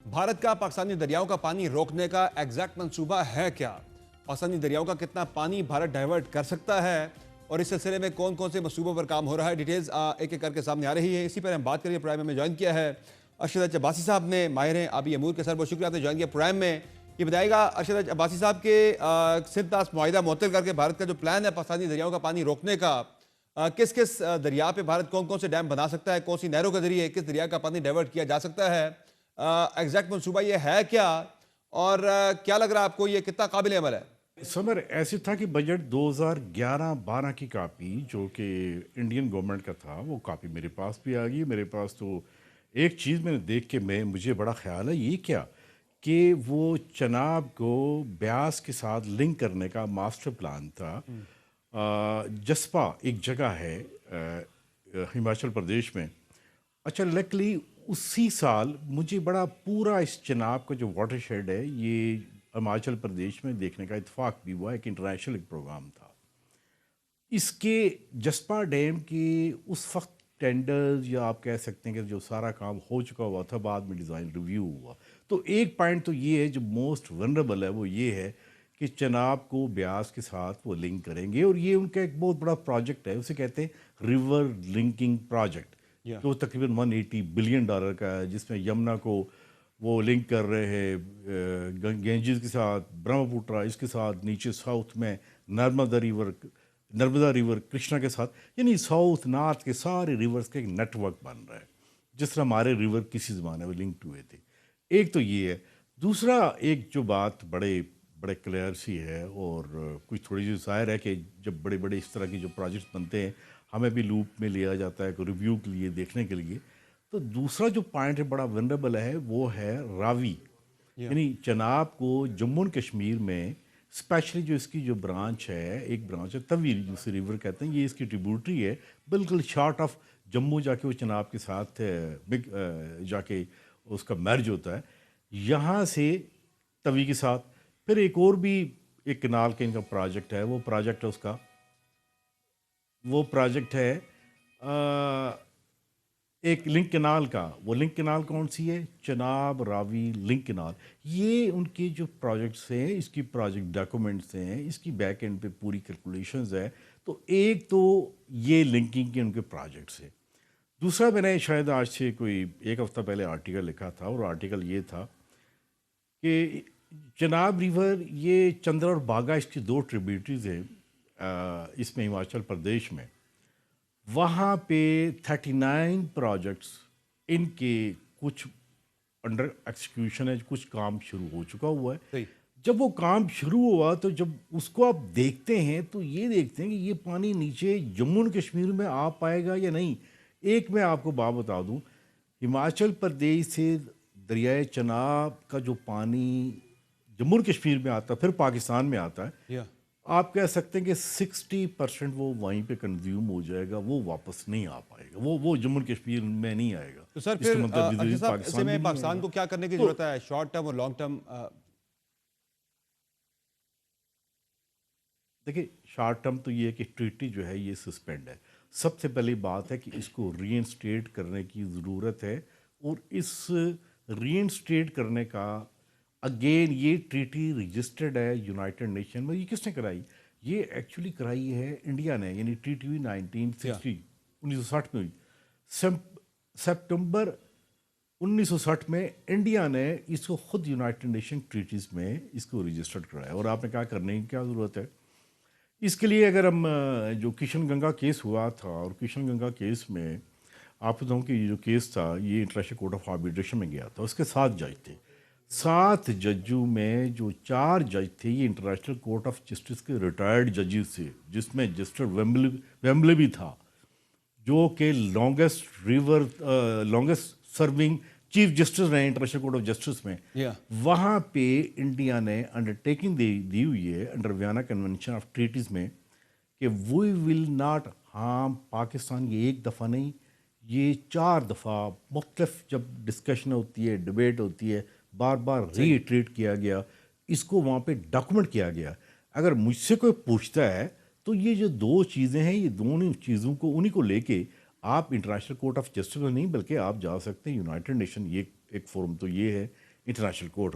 भारत का पाकिस्तानी दरियाओं का पानी रोकने का एग्जैक्ट मंसूबा है क्या? पाकिस्तानी दरियाओं का कितना पानी भारत डाइवर्ट कर सकता है और इस सिलसिले में कौन कौन से मंसूबों पर काम हो रहा है? डिटेल्स एक एक करके सामने आ रही है। इसी पर हम बात करिए। प्रोग्राम में ज्वाइन किया है अरशद अब्बासी साहब ने, माहिर हैं आबी अमूर के। सर बहुत शुक्रिया आपने ज्वाइन किया प्रोग्राम में। ये बताइएगा अरशद अब्बासी साहब के सिंध तास मुआहिदा मुअत्तल करके भारत का जो प्लान है पाकिस्तानी दरियाओं का पानी रोकने का, किस किस दरिया पे भारत कौन कौन से डैम बना सकता है, कौन सी नहरों के जरिए किस दरिया का पानी डाइवर्ट किया जा सकता है, एग्जैक्ट मंसूबा ये है क्या, और क्या लग रहा है आपको ये कितना काबिल अमल है? समर ऐसे था कि बजट 2011-12 की कापी जो कि इंडियन गवर्नमेंट का था, वो कापी मेरे पास भी आ गई। मेरे पास तो एक चीज़ मैंने देख के मुझे बड़ा ख्याल है, ये क्या कि वो चनाब को ब्यास के साथ लिंक करने का मास्टर प्लान था। जसपा एक जगह है हिमाचल प्रदेश में। अच्छा, लकली उसी साल मुझे बड़ा पूरा इस चनाब का जो वाटर शेड है ये हिमाचल प्रदेश में देखने का इत्तेफाक भी हुआ। एक इंटरनेशनल एक प्रोग्राम था इसके। जसपा डैम के उस वक्त टेंडर्स या आप कह सकते हैं कि जो सारा काम हो चुका हुआ था, बाद में डिज़ाइन रिव्यू हुआ। तो एक पॉइंट तो ये है जो मोस्ट वनरेबल है, वो ये है कि चनाब को ब्यास के साथ वो लिंक करेंगे। और ये उनका एक बहुत बड़ा प्रोजेक्ट है, उसे कहते हैं रिवर लिंकिंग प्रोजेक्ट, जो तकरीबन $180 बिलियन का है, जिसमें यमुना को वो लिंक कर रहे हैं गंजेस के साथ, ब्रह्मपुत्रा इसके साथ, नीचे साउथ में नर्मदा रिवर कृष्णा के साथ, यानी साउथ नॉर्थ के सारे रिवर्स का एक नेटवर्क बन रहा है, जिस तरह हमारे रिवर किसी ज़माने में लिंक्ड हुए थे। एक तो ये है। दूसरा एक जो बात बड़े बड़े क्लियर सी है, और कुछ थोड़ी सी ज़ाहिर है कि जब बड़े बड़े इस तरह के जो प्रोजेक्ट्स बनते हैं, हमें भी लूप में लिया जाता है रिव्यू के लिए, देखने के लिए। तो दूसरा जो पॉइंट है बड़ा वनरेबल है, वो है रावी। यानी चनाब को जम्मू एंड कश्मीर में स्पेशली जो इसकी जो ब्रांच है, एक ब्रांच है तवी जिसे रिवर कहते हैं, ये इसकी ट्रिब्यूटरी है, बिल्कुल शॉर्ट ऑफ जम्मू जाके वो चनाब के साथ जाके उसका मर्ज होता है यहाँ से तवी के साथ। फिर एक और भी एक कनाल का इनका प्रोजेक्ट है, वो प्रोजेक्ट है एक लिंक कनाल का। वो लिंक कनाल कौन सी है? चनाब रावी लिंक कनाल। ये उनके जो प्रोजेक्ट्स हैं, इसकी प्रोजेक्ट डॉक्यूमेंट्स हैं, इसकी बैक एंड पे पूरी कैलकुलेशंस है। तो एक तो ये लिंकिंग के उनके प्रोजेक्ट्स हैं। दूसरा, मैंने शायद आज से कोई एक हफ्ता पहले आर्टिकल लिखा था, और आर्टिकल ये था कि चनाब रिवर, ये चंद्र और बागा इसकी दो ट्रिब्यूटरीज हैं इसमें हिमाचल प्रदेश में। वहाँ पे 39 प्रोजेक्ट्स इनके कुछ अंडर एक्सिक्यूशन है, कुछ काम शुरू हो चुका हुआ है। जब वो काम शुरू हुआ तो जब उसको आप देखते हैं तो ये देखते हैं कि ये पानी नीचे जम्मू एंड कश्मीर में आ पाएगा या नहीं। एक मैं आपको बात बता दूं, हिमाचल प्रदेश से दरियाए चनाब का जो पानी जम्मू एंड कश्मीर में आता है, फिर पाकिस्तान में आता है, आप कह सकते हैं कि 60% वो वहीं पे कंज्यूम हो जाएगा, वो वापस नहीं आ पाएगा, वो जम्मू कश्मीर में नहीं आएगा। तो सर फिर पाकिस्तान को क्या करने की जरूरत है, शॉर्ट टर्म और लॉन्ग टर्म? देखिए, शॉर्ट टर्म तो ये है कि ट्रीटी जो है ये सस्पेंड है। सबसे पहली बात है कि इसको रीइंस्टेट करने की ज़रूरत है, और इस रीइंस्टेट करने का अगेन ये ट्रीटी रजिस्टर्ड है यूनाइटेड नेशन में। ये किसने कराई? ये एक्चुअली कराई है इंडिया ने, यानी ट्रीटी हुई 1960 में हुई। सितंबर 1960 में इंडिया ने इसको खुद यूनाइटेड नेशन ट्रीटीज़ में इसको रजिस्टर्ड कराया। और आपने क्या करने की क्या ज़रूरत है इसके लिए? अगर हम जो किशन गंगा केस हुआ था, और किशन गंगा केस में आप बताऊँ कि ये जो केस था ये इंटरनेशनल कोर्ट ऑफ आर्बिट्रेशन में गया था। उसके 7 जज थे। 7 जजों में जो 4 जज थे ये इंटरनेशनल कोर्ट ऑफ जस्टिस के रिटायर्ड जजेस थे, जिसमें जस्टिस वेम्बले भी था, जो कि लॉन्गेस्ट सर्विंग चीफ जस्टिस रहे इंटरनेशनल कोर्ट ऑफ जस्टिस में। वहाँ पे इंडिया ने अंडरटेकिंग दी हुई है under Vienna convention of treaties में कि we will not harm Pakistan. ये एक दफ़ा नहीं, ये 4 दफ़ा मुख्तलिफ जब डिस्कशन होती है, डिबेट होती है, बार बार रीट्रीट किया गया, इसको वहाँ पे डॉक्यूमेंट किया गया। अगर मुझसे कोई पूछता है तो ये जो 2 चीज़ें हैं, ये दोनों चीज़ों को उन्हीं को लेके आप इंटरनेशनल कोर्ट ऑफ जस्टिस में नहीं, बल्कि आप जा सकते हैं यूनाइटेड नेशन। ये एक फोरम तो ये है इंटरनेशनल कोर्ट